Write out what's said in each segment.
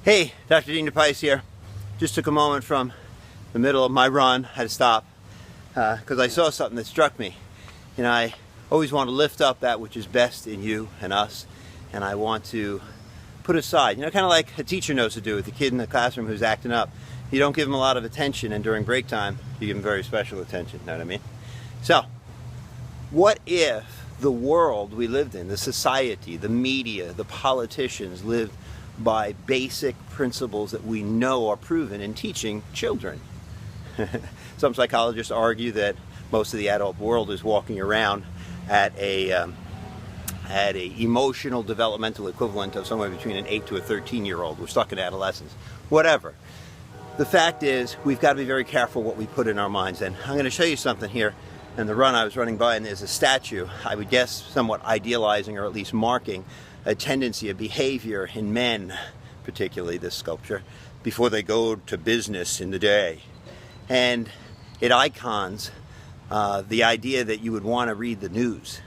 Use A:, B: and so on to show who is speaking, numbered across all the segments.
A: Hey, Dr. Dean DePice here. Just took a moment from the middle of my run, had to stop, because I saw something that struck me. You know, I always want to lift up that which is best in you and us, and I want to put aside, kind of like a teacher knows to do with the kid in the classroom who's acting up. You don't give him a lot of attention, and during break time, you give him very special attention, know what I mean? So, what if the world we lived in, the society, the media, the politicians lived by basic principles that we know are proven in teaching children? Some psychologists argue that most of the adult world is walking around at a emotional developmental equivalent of somewhere between an 8 to a 13-year-old. We're stuck in adolescence. Whatever. The fact is, we've got to be very careful what we put in our minds. And I'm going to show you something here. In the run I was running by, and there's a statue, I would guess somewhat idealizing or at least marking a tendency, a behavior in men, particularly this sculpture, before they go to business in the day. And it icons the idea that you would want to read the news.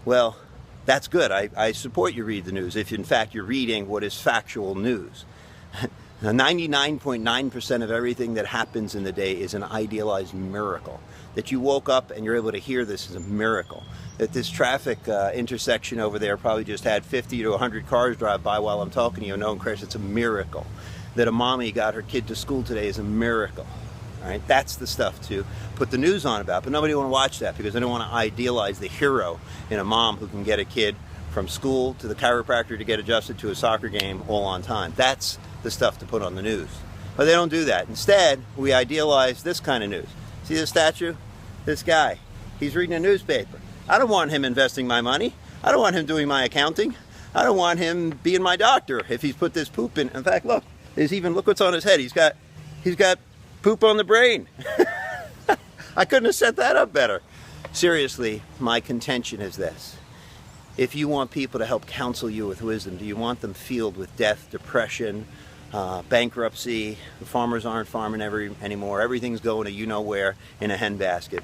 A: Well, that's good. I support you read the news if in fact you're reading what is factual news. 99.9% of everything that happens in the day is an idealized miracle. That you woke up and you're able to hear this is a miracle. That this traffic intersection over there probably just had 50 to 100 cars drive by while I'm talking to you, no one crashed. It's a miracle. That a mommy got her kid to school today is a miracle. All right? That's the stuff to put the news on about. But nobody want to watch that because they don't want to idealize the hero in a mom who can get a kid from school to the chiropractor to get adjusted to a soccer game all on time. That's the stuff to put on the news. But they don't do that. Instead, we idealize this kind of news. See this statue? This guy. He's reading a newspaper. I don't want him investing my money. I don't want him doing my accounting. I don't want him being my doctor if he's put this poop in. In fact, look what's on his head. He's got poop on the brain. I couldn't have set that up better. Seriously, my contention is this. If you want people to help counsel you with wisdom, do you want them filled with death, depression, bankruptcy, the farmers aren't farming anymore, everything's going to you-know-where in a handbasket?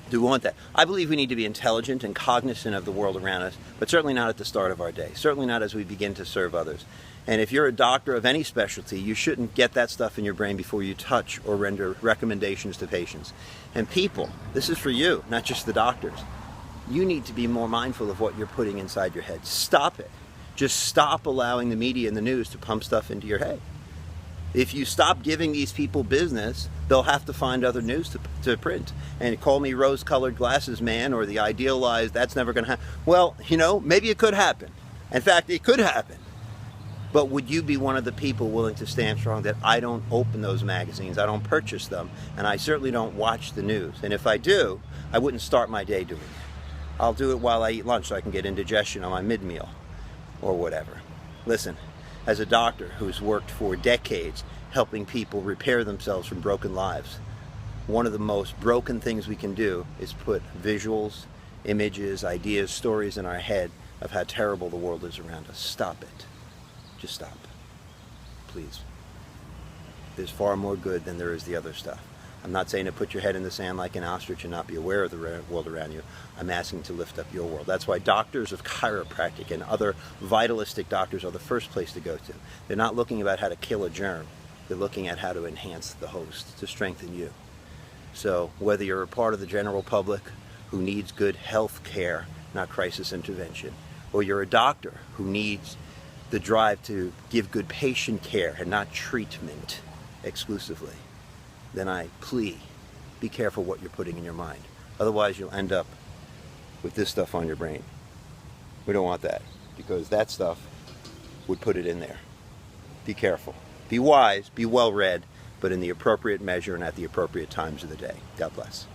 A: Do we want that? I believe we need to be intelligent and cognizant of the world around us, but certainly not at the start of our day. Certainly not as we begin to serve others. And if you're a doctor of any specialty, you shouldn't get that stuff in your brain before you touch or render recommendations to patients. And people, this is for you, not just the doctors. You need to be more mindful of what you're putting inside your head. Stop it. Just stop allowing the media and the news to pump stuff into your head. If you stop giving these people business, they'll have to find other news to print. And call me rose-colored glasses man or the idealized, that's never going to happen. Well, maybe it could happen. In fact, it could happen. But would you be one of the people willing to stand strong that I don't open those magazines, I don't purchase them, and I certainly don't watch the news? And if I do, I wouldn't start my day doing it. I'll do it while I eat lunch so I can get indigestion on my mid-meal or whatever. Listen, as a doctor who's worked for decades helping people repair themselves from broken lives, one of the most broken things we can do is put visuals, images, ideas, stories in our head of how terrible the world is around us. Stop it. Just stop. Please. There's far more good than there is the other stuff. I'm not saying to put your head in the sand like an ostrich and not be aware of the world around you. I'm asking to lift up your world. That's why doctors of chiropractic and other vitalistic doctors are the first place to go to. They're not looking about how to kill a germ. They're looking at how to enhance the host, to strengthen you. So whether you're a part of the general public who needs good health care, not crisis intervention, or you're a doctor who needs the drive to give good patient care and not treatment exclusively, then I plea, be careful what you're putting in your mind. Otherwise you'll end up with this stuff on your brain. We don't want that, because that stuff would put it in there. Be careful. Be wise, be well read, but in the appropriate measure and at the appropriate times of the day. God bless.